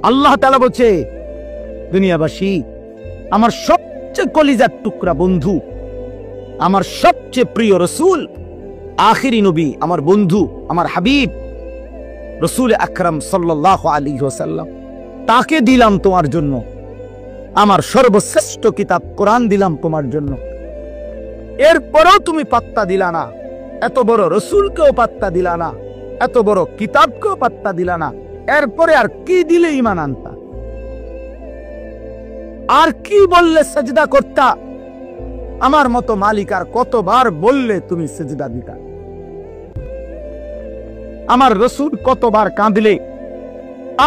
আল্লাহ তাআলা বলছে, দুনিয়াবাসী, আমার সবচেয়ে কলিজার টুকরা বন্ধু, আমার সবচেয়ে প্রিয় রসুল, আখিরি নবী, আমার বন্ধু, আমার হাবিব রসুল আকরাম সাল্লাল্লাহু আলাইহি ওয়াসাল্লাম, তাকে দিলাম তোমার জন্য। আমার সর্বশ্রেষ্ঠ কিতাব কোরআন দিলাম তোমার জন্য। এরপরেও তুমি পাত্তা দিলা না। এত বড় রসুলকেও পাত্তা দিলা না, এত বড় কিতাবকেও পাত্তা দিলা না। এরপরে আর কি দিলে ঈমান আনতা? আর কি বললে সেজদা করতা? আমার মতো মালিক আর কতবার বললে তুমি সেজদা দিতা? আমার রসুল কতবার কাঁদলে,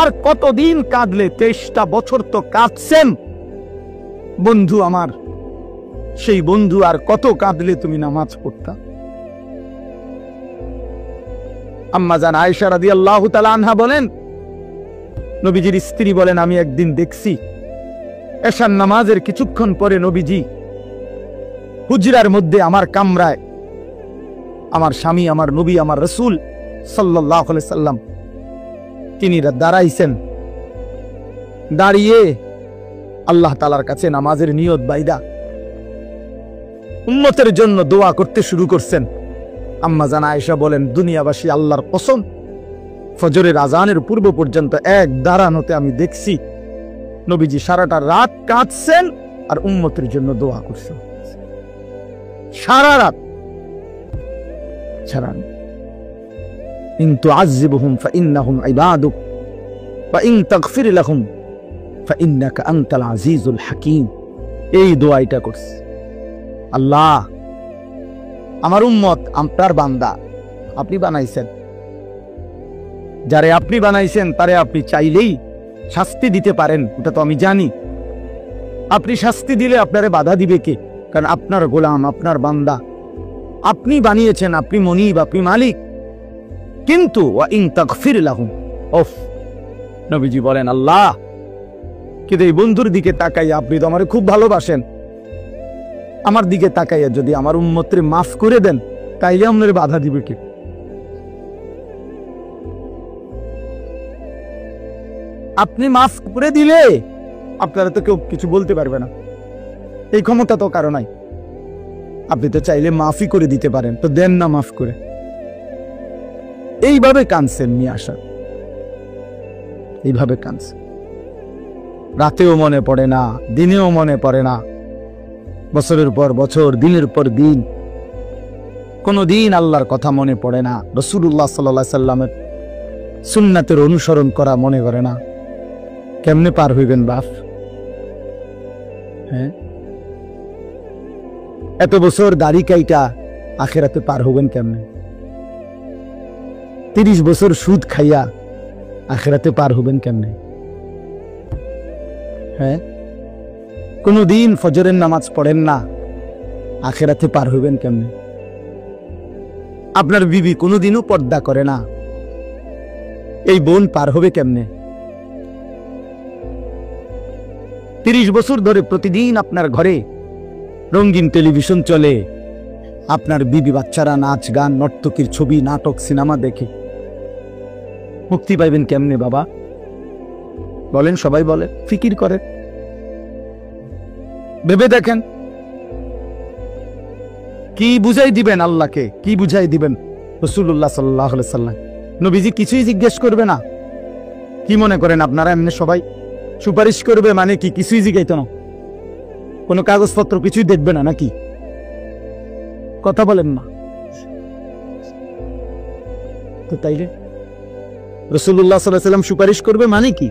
আর কতদিন কাঁদলে? 23টা বছর তো কাঁদছেন বন্ধু আমার। সেই বন্ধু আর কত কাঁদলে তুমি নামাজ পড়তা? আম্মা জান আয়েশা রাদিয়াল্লাহু তাআলা আনহা বলেন, নবীজির স্ত্রী বলেন, আমি একদিন দেখছি এশার নামাজের কিছুক্ষণ পরে নবীজি হুজরার মধ্যে আমার কামরায় আমার স্বামী, আমার নবী, আমার রসুল সাল্লাল্লাহু আলাইহি সাল্লাম তিনি দাঁড়াইছেন। দাঁড়িয়ে আল্লাহ তাআলার কাছে নামাজের নিয়ত বাইদা উম্মতের জন্য দোয়া করতে শুরু করছেন। আম্মা জান আয়েশা বলেন, দুনিয়াবাসী, আল্লাহর কসম, ফজরের আজানের পূর্ব পর্যন্ত এক দাঁড়ানোতে আমি দেখছি নবীজি সারাটা রাত কাঁদছেন আর উম্মতের জন্য দোয়া করছেন। সারা রাত ছাড়ান। ইন তুআযিবহুম ফাইন্নাহুম ইবাদুক ওয়া ইন তাগফির লাহুম ফাইন্নাকা আনতাল আজিজুল হাকীম। এই দোয়াটা করছে, আল্লাহ, আমার উম্মত আপনার বান্দা, আপনি বানাইছেন, যারে আপনি বানাইছেন তারে আপনি চাইলেই শাস্তি দিতে পারেন, ওটা তো আমি জানি। আপনি শাস্তি দিলে আপনারে বাধা দিবে কে? কারণ আপনার গোলাম, আপনার বান্দা, আপনি বানিয়েছেন, আপনি মনিব, আপনি মালিক। কিন্তু ওয়া ইন তাগফির লাহুম, ওফ, নবীজি বলেন, আল্লাহ, কিন্তু এই বন্ধুর দিকে তাকাইয়া, আপনি তো আমারে খুব ভালোবাসেন, আমার দিকে তাকাইয়া যদি আমার উম্মতরে মাফ করে দেন, তাইলে আপনার বাধা দিবে কে? আপনি মাফ করে দিলে আপনারা তো কেউ কিছু বলতে পারবে না, এই ক্ষমতা তো কারো নাই। আপনি তো চাইলে মাফই করে দিতে পারেন, তো দেন না মাফ করে। এইভাবে কাঁদছেন নিয়ে আসা, এইভাবে কাঁদছেন। রাতেও মনে পড়ে না, দিনেও মনে পড়ে না, বছরের পর বছর, দিনের পর দিন, কোনদিন আল্লাহর কথা মনে পড়ে না, রাসূলুল্লাহ সাল্লাল্লাহু আলাইহি সাল্লামের সুন্নাতের অনুসরণ করা মনে করে না। কেমনে পার হইবেন বাপ? হ্যাঁ, এত বছর দাড়ি কাইটা আখিরাতে পার হবেন কেমনে? 30 বছর সুদ খাইয়া আখিরাতে পার হবেন কেমনে? হ্যাঁ, কোনদিন ফজরের নামাজ পড়েন না, আখিরাতে পার হইবেন কেমনে? আপনার বিবি কোনদিনও পর্দা করে না, এই বোন পার হবে কেমনে? 30 বছর ধরে প্রতিদিন আপনার ঘরে রঙিন টেলিভিশন চলে, আপনার বিবি বাচ্চারা নাচ গান, নর্তকীর ছবি, নাটক, সিনেমা দেখে, মুক্তি পাইবেন কেমনে বাবা? বলেন, সবাই বলে, ফিকির করে, ভেবে দেখেন। কি বুঝাই দিবেন আল্লাহকে? কি বুঝাই দিবেন রাসূলুল্লাহ সাল্লাল্লাহু আলাইহি সাল্লাম? নবীজি কিছুই জিজ্ঞেস করবে না? কি মনে করেন আপনারা এমনি সবাই সুপারিশ করবে মানে কি? কিছুই জিজ্ঞাইতো না, কোনো কাগজপত্র কিছুই দেখবে না নাকি? কথা বলেন না তো। তাইলে রাসূলুল্লাহ সাল্লাল্লাহু আলাইহি সাল্লাম সুপারিশ করবে মানে কি?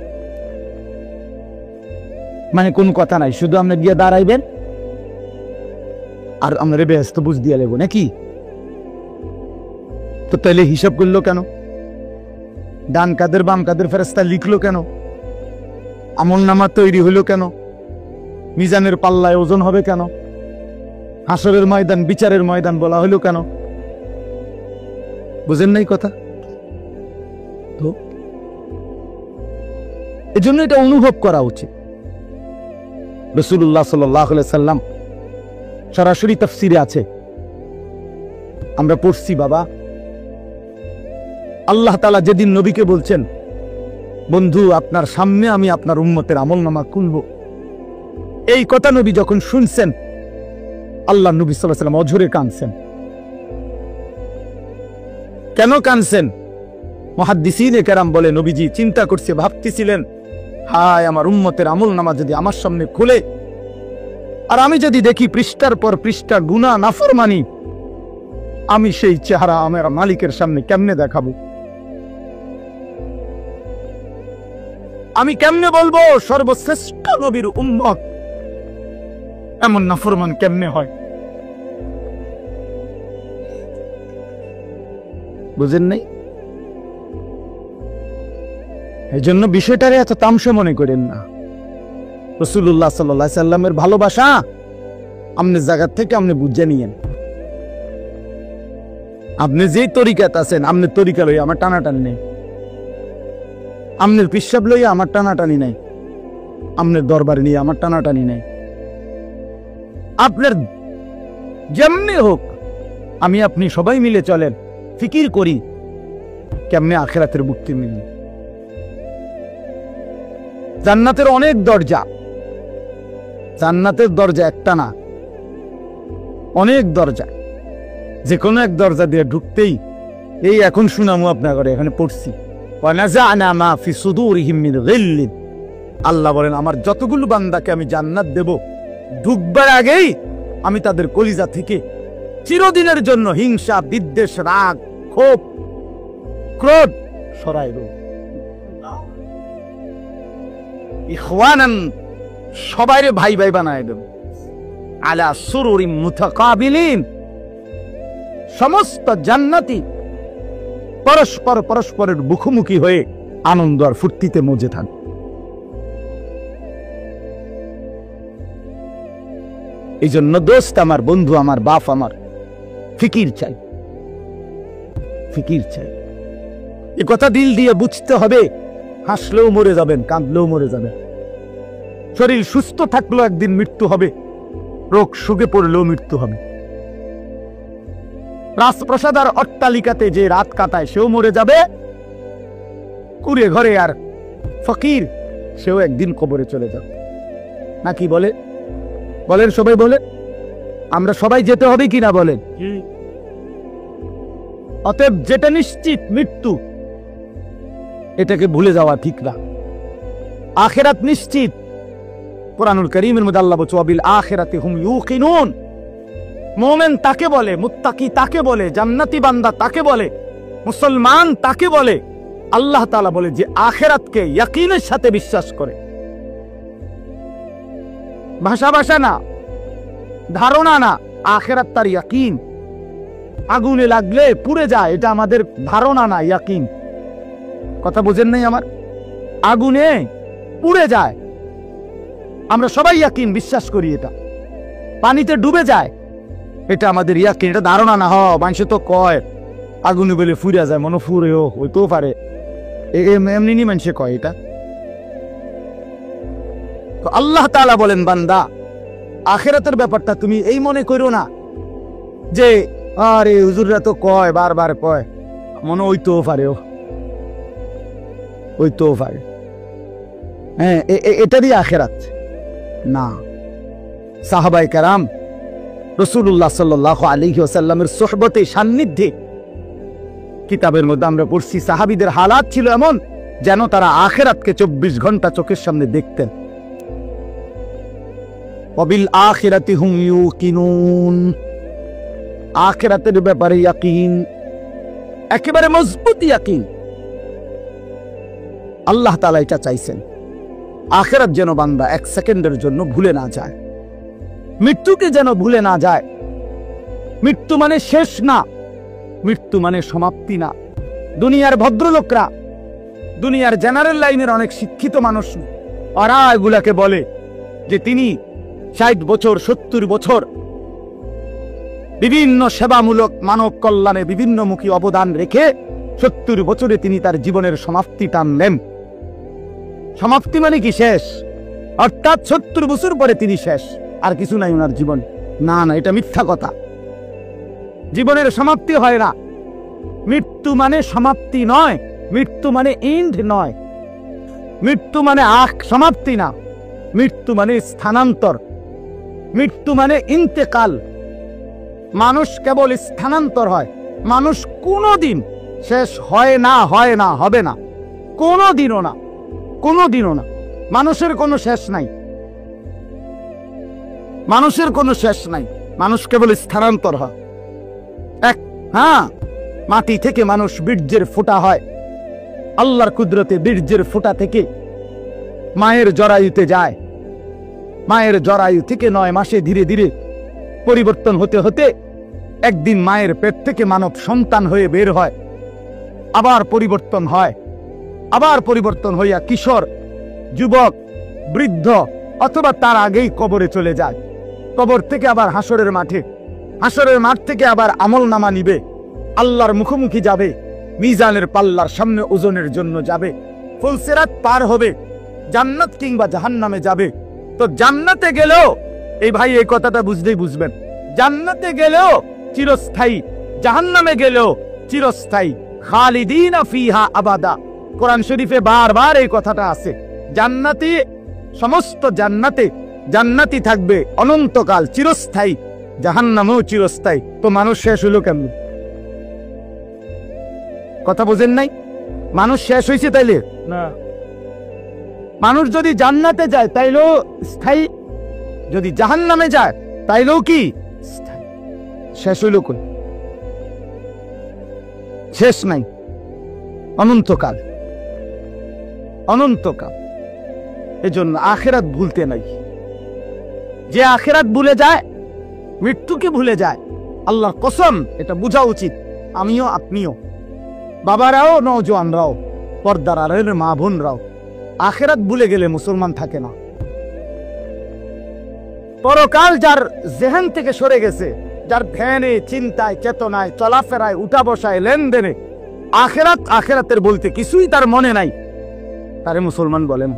মানে কোন কথা নাই, শুধু আপনি গিয়ে দাঁড়াইবেন আর আমরা ব্যস্ত বুঝ দিয়ে লেবো নাকি? তো তাইলে হিসাব করলো কেন? ডান কাদের বাম কাদের ফেরেশতা লিখলো কেন? আমলনামা তৈরি হলো কেন? মিজানের পাল্লায় ওজন হবে কেন? হাসরের ময়দান, বিচারের ময়দান বলা হলো কেন? বুঝেন নাই কথা? তো এজন্য এটা অনুভব করা উচিত। রাসূলুল্লাহ সাল্লাল্লাহু আলাইহি সাল্লাম সরাসরি তাফসিরে আছে, আমরা পড়ছি বাবা। আল্লাহ তাআলা যেদিন নবীকে বলছেন বন্ধু, আপনার সামনে আমি আপনার উম্মতের আমলনামা খুলব। এই কথা নবী যখন শুনছেন, আল্লাহ নবী সাল্লাল্লাহু আলাইহি ওয়াসাল্লাম অঝরে কাঁদছেন। কেন কাঁদছেন? মুহাদ্দিসিনে কেরাম বলে, নবীজি চিন্তা করছে, ভাবতেছিলেন, হায় আমার উম্মতের আমলনামা যদি আমার সামনে খুলে, আর আমি যদি দেখি পৃষ্ঠার পর পৃষ্ঠা গুনাহ নাফরমানি, আমি সেই চেহারা আমার মালিকের সামনে কেমনে দেখাবো? আমি কেমনে বলবো সর্বশ্রেষ্ঠ নবীর উম্মত এমন নাফরমান কেমনে হয়? বুঝেন নাই? এই জন্য বিষয়টারে এত তামসা মনে করেন না। রাসূলুল্লাহ সাল্লাল্লাহু আলাইহি সাল্লামের ভালোবাসা আমনের জায়গা থেকে আপনি বুঝে নিয়েন। আপনি যেই তরিকাত আছেন, আমনের তরিকা লইয়া আমার টানাটানি নেই, আমনের পিসাব লইয়া আমার টানাটানি নাই, আমনের দরবারে নিয়ে আমার টানাটানি নাই। আপনার যেমনি হোক, আমি আপনি সবাই মিলে চলেন, ফিকির করি কেমনে আখিরাতের মুক্তি মিলবে। জান্নাতের অনেক দরজা, জান্নাতের দরজা একটা না, অনেক দরজা। যে কোনো এক দরজা দিয়ে ঢুকতেই, এই এখন শুনামু আপনার এখানে পড়ছি, আল্লাহ বলেন আমার যতগুলো বান্দাকে আমি জান্নাত দেব, ঢুকবার আগেই আমি তাদের কলিজা থেকে চিরদিনের জন্য হিংসা, বিদ্বেষ, রাগ, ক্ষোভ, ক্রোধ সরাই দেব। ইখওয়ানান, সবাইরে ভাই ভাই বানায় দেব। আলা সুরুরিম মুতাকাবিলিন, সমস্ত জান্নাতি পরস্পর পরস্পরের মুখোমুখি হয়ে আনন্দ আর ফুর্তিতে মজে থাকবে। এই জন্য দোস্ত আমার, বন্ধু আমার, বাপ আমার, ফিকির চাই, ফিকির চাই। এ কথা দিল দিয়ে বুঝতে হবে। হাসলেও মরে যাবেন, কাঁদলেও মরে যাবেন। শরীর সুস্থ থাকলেও একদিন মৃত্যু হবে, রোগ সুখে পড়লেও মৃত্যু হবে। রাজপ্রাসাদ আর অট্টালিকাতে যে রাত কাটায় সেও মরে যাবে, কুড়ে ঘরে আর ফকির সেও একদিন কবরে চলে যাবে। নাকি বলে? বলেন, সবাই বলেন, আমরা সবাই যেতে হবে কিনা বলেন? অতএব যেটা নিশ্চিত মৃত্যু, এটাকে ভুলে যাওয়া ঠিক না। আখিরাত নিশ্চিত। কুরআনুল কারীমের মধ্যে আল্লাহ বলছে, ওয়াবিল আখিরাতি হুম ইউকিনুন। মুমিন তাকে বলে, মুত্তাকি তাকে বলে, জান্নাতি বান্দা তাকে বলে, মুসলমান তাকে বলে। আল্লাহ তাআলা বলে যে আখিরাতকে ইয়াকিনের সাথে বিশ্বাস করে। ভাষা ভাষা না, ধারণা না, আখিরাত তার ইয়াকিন। আগুনে লাগলে পুড়ে যায়, এটা আমাদের ধারণা না, ইয়াকিন। কথা বুঝেন নাই আমার? আগুনে পুড়ে যায়, আমরা সবাই ইয়াকিন বিশ্বাস করি। এটা পানিতে ডুবে যায়, এটা আমাদের ইয়াকিন, এটা ধারণা না। মানুষ তো কয় আগুনে বলে ফুরে যায়, মনে ফুরেও হইতেও পারে, এমনি মানুষে কয় এটা। তো আল্লাহ তাআলা বলেন, বান্দা আখিরাতের ব্যাপারটা তুমি এই মনে করো না যে আরে হুজুররা তো কয়, বারবার কয়, মনে হইতেও পারে, হইতেও পারে, হ্যাঁ এটারই আখিরাত না। সাহাবায়ে কেরাম রাসূলুল্লাহ সাল্লাল্লাহু আলাইহি ওয়াসাল্লামের সোহবতে, সান্নিধ্যে, কিতাবের মধ্যে আমরা পড়ছি সাহাবীদের হালাত ছিল এমন যেন তারা আখিরাতকে 24 ঘন্টা চোখের সামনে দেখতেন। ওয়াবিল আখিরাতি হুম ইউকিনুন, আখিরাতের ব্যাপারে ইয়াকিন, একেবারে মজবুত ইয়াকিন। আল্লাহ তাআলা এটা চাইছেন, আখিরাত যেন বান্দা এক সেকেন্ডের জন্য ভুলে না যায়, মৃত্যুকে যেন ভুলে না যায়। মৃত্যু মানে শেষ না, মৃত্যু মানে সমাপ্তি না। দুনিয়ার ভদ্রলোকরা, দুনিয়ার জেনারেল লাইনের অনেক শিক্ষিত মানুষ, ওরা এগুলাকে বলে যে তিনি 60 বছর 70 বছর বিভিন্ন সেবামূলক মানব কল্যাণে বিভিন্নমুখী অবদান রেখে 70 বছরে তিনি তার জীবনের সমাপ্তি টানলেন। সমাপ্তি মানে কি? শেষ। অর্থাৎ 70 বছর পরে তিনি শেষ, আর কিছু নাই ওনার জীবন। না না, এটা মিথ্যা কথা। জীবনের সমাপ্তি হয় না। মৃত্যু মানে সমাপ্তি নয়, মৃত্যু মানে এন্ড নয়। মৃত্যু মানে সমাপ্তি না, মৃত্যু মানে স্থানান্তর, মৃত্যু মানে ইন্তেকাল। মানুষ কেবল স্থানান্তর হয়, মানুষ কোনোদিন শেষ হয় না, হবে না, কোনোদিনও না, কোনোদিনও না। মানুষের কোনো শেষ নাই, মানুষের কোনো শেষ নাই, মানুষ কেবল স্থানান্তর হয়। হ্যাঁ, মাটি থেকে মানুষ বীর্যের ফোঁটা হয়, আল্লাহর কুদরতে বীর্যের ফোঁটা থেকে মায়ের জরায়ুতে যায়, মায়ের জরায়ু থেকে 9 মাসে ধীরে ধীরে পরিবর্তন হতে হতে একদিন মায়ের পেট থেকে মানব সন্তান হয়ে বের হয়, আবার পরিবর্তন হয়, আবার পরিবর্তন হইয়া কিশোর, যুবক, বৃদ্ধ অথবা তার আগেই কবরে চলে যায়। কবর থেকে আবার হাসরের মাঠে, হাসরের মাঠ থেকে আবার আমলনামা নিবে, আল্লাহর মুখোমুখি যাবে, মিজানের পাল্লার সামনে ওজনের জন্য যাবে, ফুলসিরাত পার হবে, জান্নাত কিংবা জাহান্নামে যাবে। তো জান্নাতে গেলেও, এই ভাই এই কথাটা বুঝলেই বুঝবেন, জান্নাতে গেলেও চিরস্থায়ী, জাহান্নামে গেলেও চিরস্থায়ী। খালিদিনা ফিহা আবাদা, কোরআন শরীফে বারবার এই কথাটা আছে। জান্নাতি, সমস্ত জান্নাতে জান্নাতি থাকবে অনন্তকাল, চিরস্থায়ী, জাহান্নামেও চিরস্থায়ী। তো মানুষ শেষ হলো কেমন? কথা বোঝেন নাই? মানুষ শেষ হয়েছে তাইলে না। মানুষ যদি জান্নাতে যায় তাইলেও স্থায়ী, যদি জাহান্নামে যায় তাইলেও কি স্থায়ী। শেষ হইল কোন? শেষ নাই, অনন্তকাল, অনন্তকাল। এজন্য আখিরাত ভুলতে নাই। যে আখিরাত ভুলে যায়, মৃত্যুকে ভুলে যায়, আল্লাহর কসম এটা বোঝা উচিত, আমিও আপনিও, বাবারাও, নওজোয়ানরাও, পর্দার আড়ালের মা বোনরাও। আখিরাত ভুলে গেলে মুসলমান থাকে না। পরকাল যার জেহেন থেকে সরে গেছে, যার ধ্যানে, চিন্তায়, চেতনায়, চলাফেরায়, উঠা বসায়, লেনদেনে আখিরাত, আখিরাতের বলতে কিছুই তার মনে নাই, তারে মুসলমান বলে না।